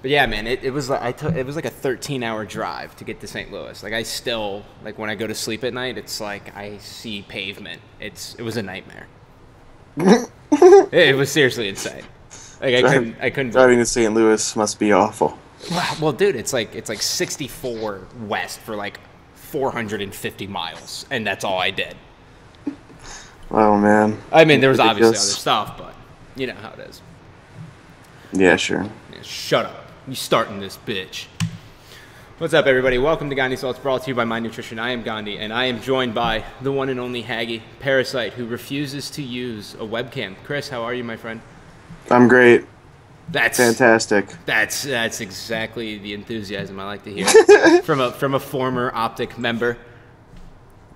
But yeah, man, it was like it was like a 13-hour drive to get to St. Louis. Like I still like when I go to sleep at night, it's like I see pavement. It was a nightmare. It was seriously insane. Like I couldn't Driving to St. Louis must be awful. Well, dude, it's like 64 west for like 450 miles, and that's all I did. Oh man. I mean, there was obviously other stuff, but you know how it is. Yeah, sure. Yeah, shut up. You starting this bitch. What's up, everybody? Welcome to Gandhi's Thoughts, brought to you by My Nutrition. I am Gandhi, and I am joined by the one and only Haggy, Parasite, who refuses to use a webcam. Chris, how are you, my friend? I'm great. That's fantastic. That's exactly the enthusiasm I like to hear from a former Optic member.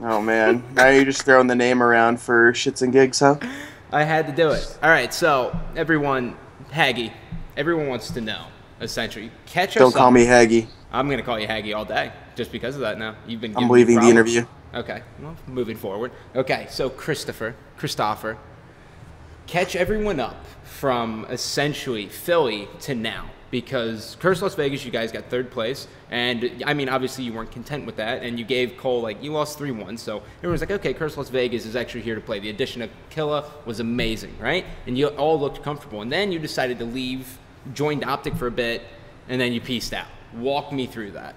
Oh man, now you're just throwing the name around for shits and gigs, huh? I had to do it. All right, so everyone, Haggy, everyone wants to know, essentially, catch us up. Don't call me Haggy. I'm gonna call you Haggy all day, just because of that. Now you've been. I'm leaving the interview. Okay, well, moving forward. Okay, so Christopher, catch everyone up from essentially Philly to now, because Curse Las Vegas, you guys got third place, and I mean, obviously you weren't content with that, and you gave Cole, like, you lost 3-1, so everyone's like, okay, Curse Las Vegas is actually here to play. The addition of Killa was amazing, right? And you all looked comfortable, and then you decided to leave, joined Optic for a bit, and then you peaced out. Walk me through that.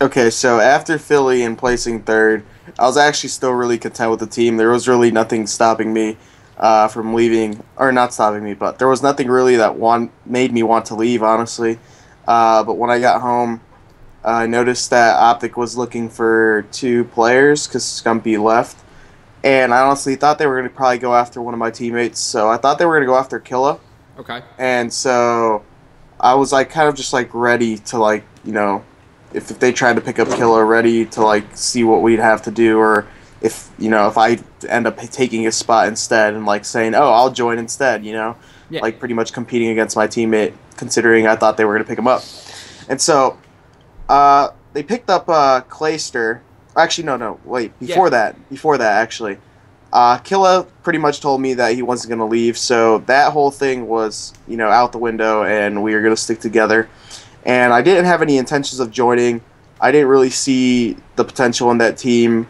Okay, so after Philly and placing third, I was actually still really content with the team. There was really nothing stopping me from leaving, or not stopping me, but there was nothing really that made me want to leave, honestly. But when I got home, I noticed that Optic was looking for 2 players because Scumpy left, and I honestly thought they were going to probably go after one of my teammates, so I thought they were going to go after Killa. Okay. And so I was like kind of just like ready to, like, you know, if they tried to pick up Killa, ready to like see what we'd have to do, or if, you know, if I end up taking his spot instead and like saying, oh, I'll join instead, you know, yeah. Like pretty much competing against my teammate, considering I thought they were going to pick him up. And so they picked up Clayster. Actually, no, wait, before that, actually. Killa pretty much told me that he wasn't going to leave, so that whole thing was, you know, out the window, and we were going to stick together. And I didn't have any intentions of joining. I didn't really see the potential in that team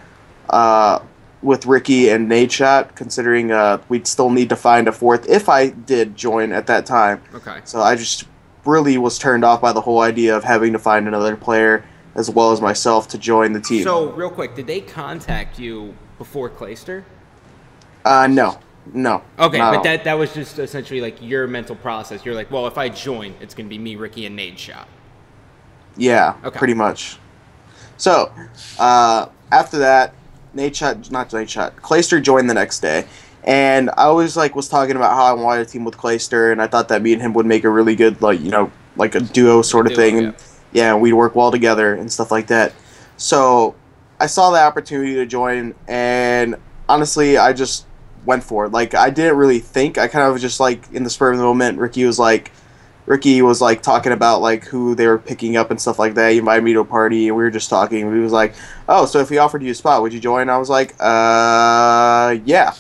with Ricky and Nadeshot, considering we'd still need to find a fourth if I did join at that time. Okay. So I just really was turned off by the whole idea of having to find another player as well as myself to join the team. So, real quick, did they contact you before Clayster? No. Okay, but that was just essentially like your mental process. You're like, well, if I join, it's going to be me, Ricky, and Nadeshot. Yeah, okay. Pretty much. So, after that, Clayster joined the next day. And I always was talking about how I wanted a team with Clayster, and I thought that me and him would make a really good, like, you know, like a duo sort of thing. And yeah, we'd work well together and stuff like that. So I saw the opportunity to join, and honestly, I just went for it. Like, I didn't really think. I kind of just, like, in the spur of the moment, Ricky was talking about, like, who they were picking up and stuff like that. He invited me to a party, and we were just talking. He was like, oh, so if we offered you a spot, would you join? I was like, yeah.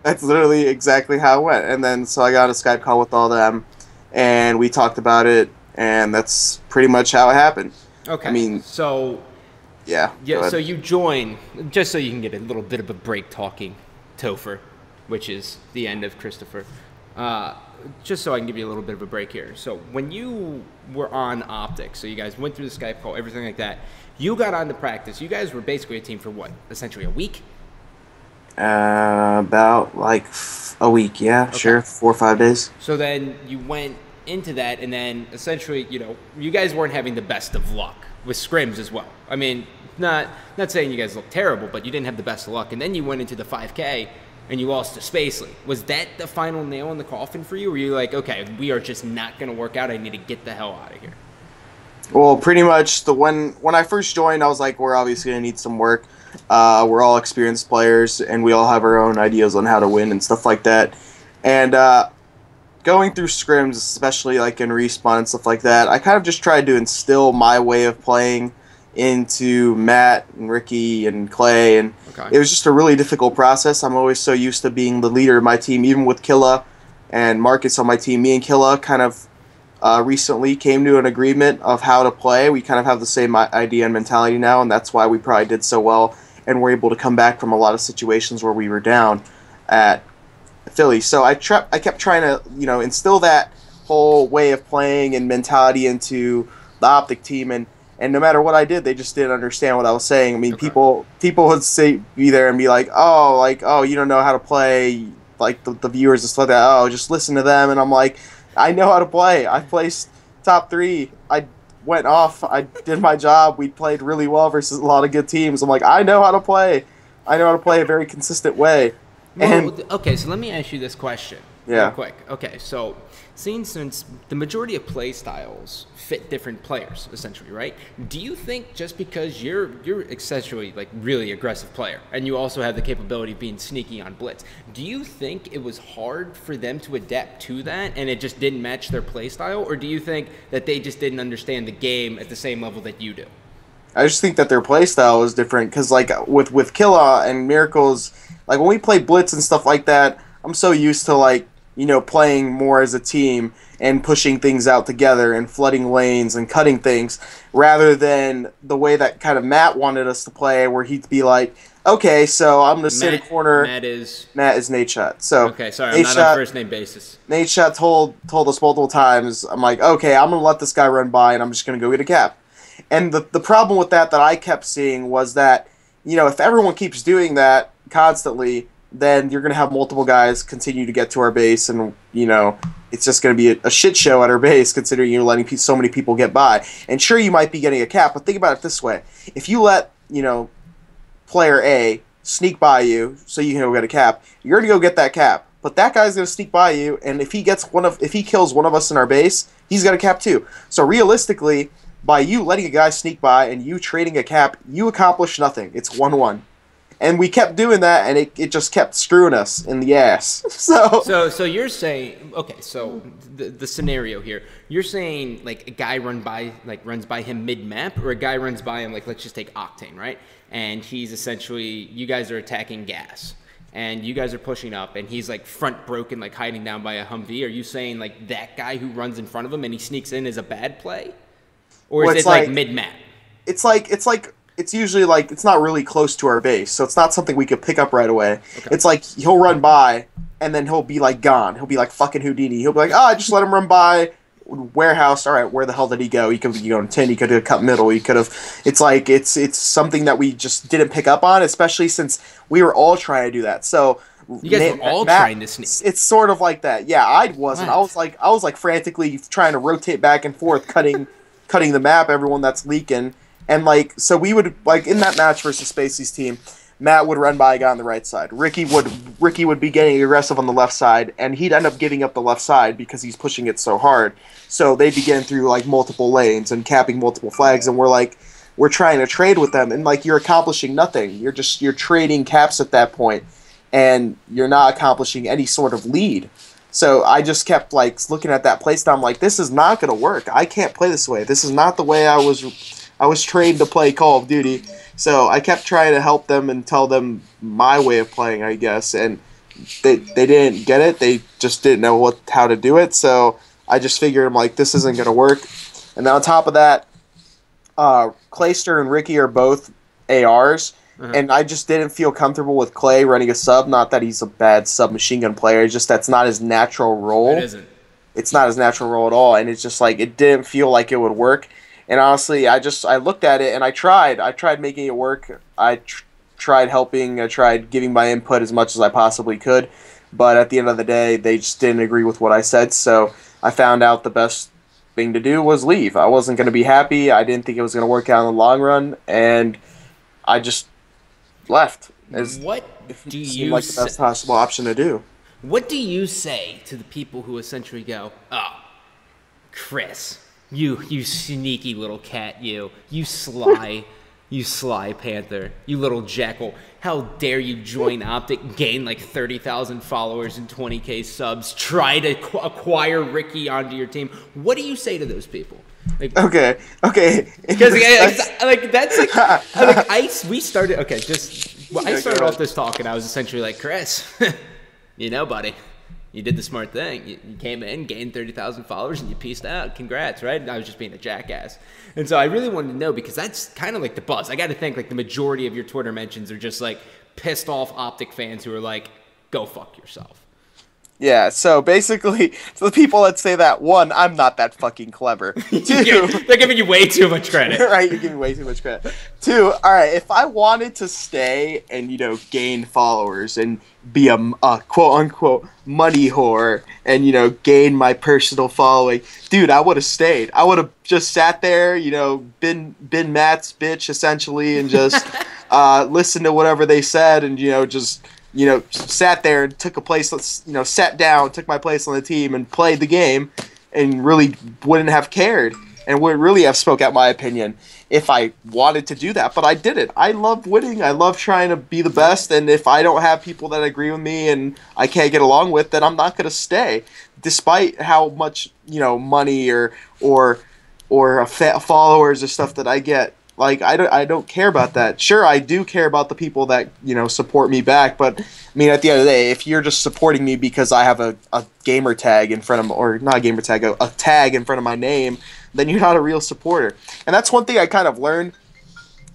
That's literally exactly how it went. And then, so I got a Skype call with all them, and we talked about it, and that's pretty much how it happened. Okay. I mean, so yeah. So you join, just so you can get a little bit of a break talking Topher, which is the end of Christopher. Just so I can give you a little bit of a break here. So when you were on Optic, so you guys went through the Skype call, everything like that, you got on to practice. You guys were basically a team for what? Essentially a week? About like a week, yeah, okay. Sure, 4 or 5 days. So then you went into that, and then essentially, you know, you guys weren't having the best of luck with scrims as well. I mean, not saying you guys looked terrible, but you didn't have the best of luck. And then you went into the 5K, and you lost to Spacely. Was that the final nail in the coffin for you? Or were you like, okay, we are just not going to work out. I need to get the hell out of here? Well, pretty much when I first joined, I was like, we're obviously going to need some work. We're all experienced players, and we all have our own ideas on how to win and stuff like that. And going through scrims, especially like in Respawn and stuff like that, I kind of just tried to instill my way of playing into Matt and Ricky and Clay, and It was just a really difficult process. I'm always so used to being the leader of my team, even with Killa and Marcus on my team. Me and Killa kind of recently came to an agreement of how to play. We kind of have the same idea and mentality now, and that's why we probably did so well and were able to come back from a lot of situations where we were down at Philly. So I kept trying to, instill that whole way of playing and mentality into the Optic team, and no matter what I did, they just didn't understand what I was saying. I mean, Okay. people would be there and be like, oh, you don't know how to play, like the viewers and stuff like that. Oh, just listen to them. And I'm like, I know how to play. I placed top 3. I went off. I did my job. We played really well versus a lot of good teams. I'm like, I know how to play. I know how to play a very consistent way. Well, okay, so let me ask you this question Yeah. real quick. Okay, so since the majority of play styles fit different players, essentially, right? Do you think just because you're essentially like really aggressive player and you also have the capability of being sneaky on blitz, do you think it was hard for them to adapt to that and it just didn't match their play style? Or do you think that they just didn't understand the game at the same level that you do? I just think that their play style was different because, like, with Killa and Miracles, like when we play blitz and stuff like that, I'm so used to like playing more as a team and pushing things out together and flooding lanes and cutting things, rather than the way that kind of Matt wanted us to play, where he'd be like, okay, so I'm gonna sit in a corner. Matt is Nate Shot. So okay. Sorry, I'm not on first name basis. Nate Shot told us multiple times. I'm like, okay, I'm gonna let this guy run by, and I'm just gonna go get a cap. And the problem with that I kept seeing was that, if everyone keeps doing that constantly, then you're going to have multiple guys continue to get to our base, and, it's just going to be a shit show at our base, considering you're letting so many people get by. And sure, you might be getting a cap, but think about it this way. If you let, player A sneak by you so you can go get a cap, you're going to go get that cap. But that guy's going to sneak by you, and if he kills one of us in our base, he's got a cap too. So realistically, by you letting a guy sneak by and you trading a cap, you accomplish nothing. It's 1-1. And we kept doing that, and it just kept screwing us in the ass. So you're saying, okay, so the scenario here, you're saying like a guy runs by him mid-map, or a guy runs by him, like let's just take Octane, right? And he's essentially, you guys are attacking gas, and you guys are pushing up, and he's like front broken, like hiding down by a Humvee. Are you saying like that guy who runs in front of him and he sneaks in is a bad play? Or is it like mid-map? It's usually like, it's not really close to our base, so it's not something we could pick up right away. Okay. It's like he'll run by, and then he'll be like gone. He'll be like fucking Houdini. He'll be like, I just let him run by. Warehouse, all right, where the hell did he go? He could go in 10, he could have cut middle, he could have... It's like, it's something that we just didn't pick up on, especially since we were all trying to do that. So... You guys were all trying to sneak. It's sort of like that. Yeah, I wasn't. What? I was like frantically trying to rotate back and forth, cutting the map, everyone that's leaking. And like, so we would, like, in that match versus Spacey's team, Matt would run by a guy on the right side. Ricky would be getting aggressive on the left side, and he'd end up giving up the left side because he's pushing it so hard. So they'd be getting through like multiple lanes and capping multiple flags, and we're trying to trade with them, and like, you're accomplishing nothing. You're trading caps at that point, and you're not accomplishing any sort of lead. So I just kept like looking at that playstyle. I'm like, this is not going to work. I can't play this way. This is not the way I was trained to play Call of Duty. So I kept trying to help them and tell them my way of playing, I guess, and they didn't get it. They just didn't know how to do it. So I just figured, I'm like, this isn't going to work. And then on top of that, Clayster and Ricky are both ARs. And I just didn't feel comfortable with Clay running a sub. Not that he's a bad submachine gun player. It's just that's not his natural role. It isn't. It's not his natural role at all. And it's just like, it didn't feel like it would work. And honestly, I looked at it and I tried. I tried making it work. I tried helping. I tried giving my input as much as I possibly could. But at the end of the day, they just didn't agree with what I said. So I found out the best thing to do was leave. I wasn't going to be happy. I didn't think it was going to work out in the long run. And I just left. What do you seemed like the best possible option to do. What do you say to the people who essentially go, "Oh, Chris, you sneaky little cat, you sly, you sly panther, you little jackal! How dare you join Optic, gain like 30,000 followers and 20K subs, try to acquire Ricky onto your team"? What do you say to those people? Like, okay. Because like that's like we started. Okay, I started off this talk and I was essentially like, Chris, buddy, you did the smart thing. You came in, gained 30,000 followers, and you peaced out. Congrats, right? I was just being a jackass. And so I really wanted to know, because that's kind of like the buzz. I got to think like the majority of your Twitter mentions are just like pissed off Optic fans who are like, go fuck yourself. Yeah, so basically, to the people that say that, one, I'm not that fucking clever. Two, they're giving you way too much credit. Right, you're giving way too much credit. Two, all right, if I wanted to stay and, you know, gain followers and be a quote-unquote money whore and, you know, gain my personal following, dude, I would have stayed. I would have just sat there, you know, been Matt's bitch, essentially, and just listened to whatever they said and, you know, just... you know, sat there and took a place, you know, sat down, took my place on the team and played the game and really wouldn't have cared and would really have spoke out my opinion if I wanted to do that. But I didn't. I love winning. I love trying to be the best. And if I don't have people that agree with me and I can't get along with, then I'm not going to stay, despite how much, you know, money or followers or stuff that I get. Like, I don't care about that. Sure, I do care about the people that, you know, support me back, but, I mean, at the end of the day, if you're just supporting me because I have a gamer tag in front of, or not a gamer tag, a tag in front of my name, then you're not a real supporter. And that's one thing I kind of learned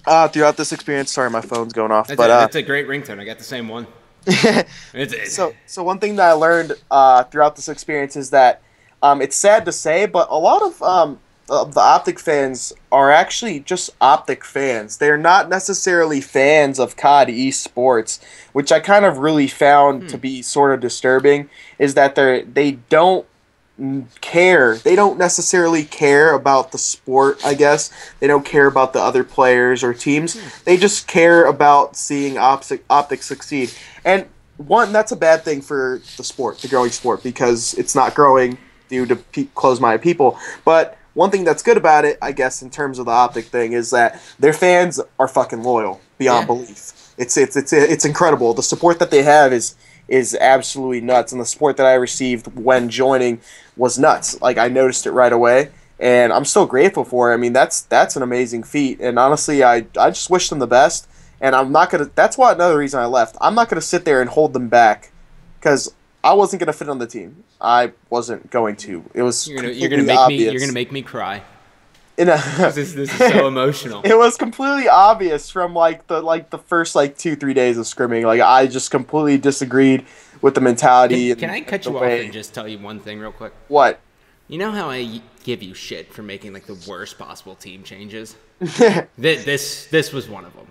throughout this experience. Sorry, my phone's going off. That's a great ringtone. I got the same one. So one thing that I learned throughout this experience is that it's sad to say, but a lot of the Optic fans are actually just Optic fans. They're not necessarily fans of COD esports, which I kind of really found to be sort of disturbing, is that they don't care. They don't necessarily care about the sport, I guess. They don't care about the other players or teams. They just care about seeing Optic succeed. And one, that's a bad thing for the sport, the growing sport, because it's not growing due to closed-minded people. But one thing that's good about it, I guess, in terms of the Optic thing, is that their fans are fucking loyal beyond belief. It's incredible. The support that they have is absolutely nuts, and the support that I received when joining was nuts. Like, I noticed it right away, and I'm still grateful for it. I mean, that's an amazing feat, and honestly, I just wish them the best. And I'm not gonna. That's why another reason I left. I'm not gonna sit there and hold them back, because I wasn't gonna fit on the team. I wasn't going to. It was you're gonna make me cry. This is so emotional. It was completely obvious from the first 2-3 days of scrimming. Like, I just completely disagreed with the mentality. Can I cut you off and just tell you one thing real quick? What? You know how I give you shit for making the worst possible team changes? This was one of them.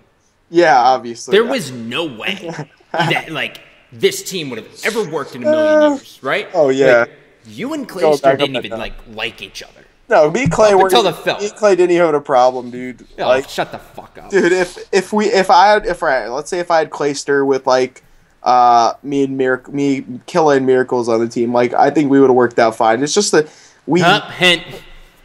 Yeah, obviously. There was no way that this team would have ever worked in a million years, right? Oh, yeah. You and Clayster didn't even like each other. No, me and Clay were. Until the film. Me and Clay didn't even have a problem, dude. Oh, shut the fuck up, dude. Let's say if I had Clayster with me, Killa, and Miracles on the team, I think we would have worked out fine. It's just that we. Hint.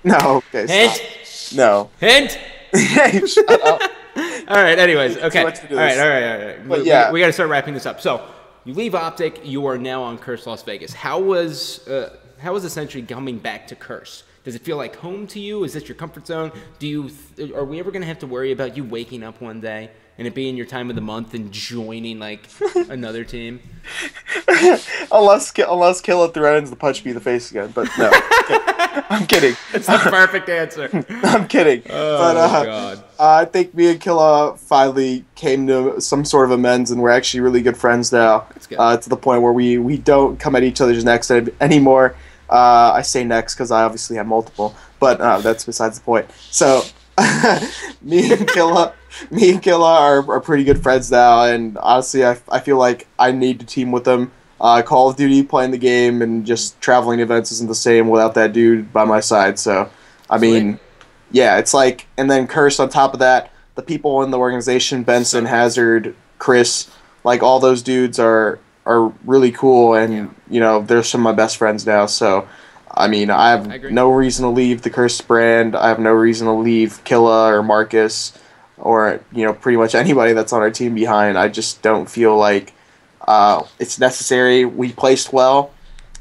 No. Okay. Hint. Stop. No. Hint. Hey, shut up. All right. Anyways. Okay. All right. But yeah, we got to start wrapping this up. So. You leave Optic. You are now on Curse Las Vegas. How was essentially coming back to Curse? Does it feel like home to you? Is this your comfort zone? Are we ever going to have to worry about you waking up one day and it being your time of the month and joining another team? unless Killa threatens to punch me in the face again, but no. I'm kidding. It's the perfect answer. I'm kidding. Oh, my God. I think me and Killa finally came to some sort of amends, and we're actually really good friends now. That's good. To the point where we don't come at each other's necks anymore. I say necks because I obviously have multiple, but that's besides the point. So me and Killa are pretty good friends now, and honestly, I feel like I need to team with them. Call of Duty, playing the game, and just traveling events isn't the same without that dude by my side. So, I mean, yeah, it's and then Curse on top of that, the people in the organization, Benson, Hazard, Chris, all those dudes are really cool, and, they're some of my best friends now. So, I mean, I have no reason to leave the Curse brand. I have no reason to leave Killa or Marcus or, pretty much anybody that's on our team behind. I just don't feel like it's necessary. We placed well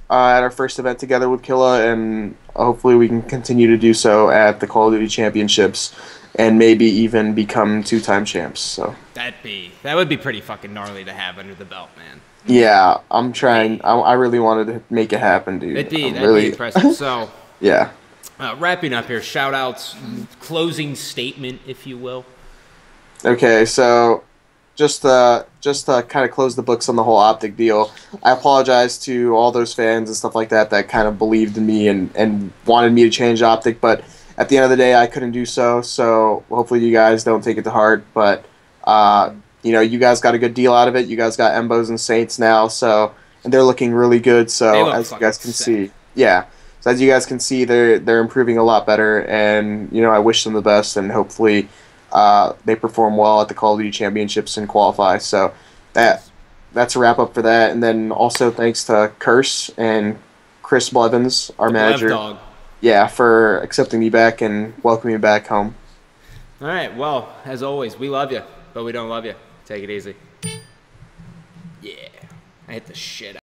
at our first event together with Killa, and hopefully we can continue to do so at the Call of Duty Championships and maybe even become 2-time champs. So that would be pretty fucking gnarly to have under the belt, man. Yeah, I'm trying. I really wanted to make it happen, dude. That'd be impressive. So, yeah. Wrapping up here, shout outs, closing statement, if you will. Okay, so just to kind of close the books on the whole Optic deal, I apologize to all those fans and stuff like that that kind of believed in me and wanted me to change Optic, but at the end of the day, I couldn't do so. So hopefully you guys don't take it to heart. But you guys got a good deal out of it. You guys got Embos and Saints now, so and they're looking really good. They So look as you fucking guys can sick. see, yeah. So as you guys can see, they're improving a lot better, and I wish them the best, and hopefully they perform well at the Call of Duty Championships and qualify. So that that's a wrap up for that. And then also thanks to Curse and Chris Blevins, our The Blev manager, dog. yeah, for accepting me back and welcoming me back home. All right. Well, as always, we love you, but we don't love you. Take it easy. Yeah. I hit the shit out.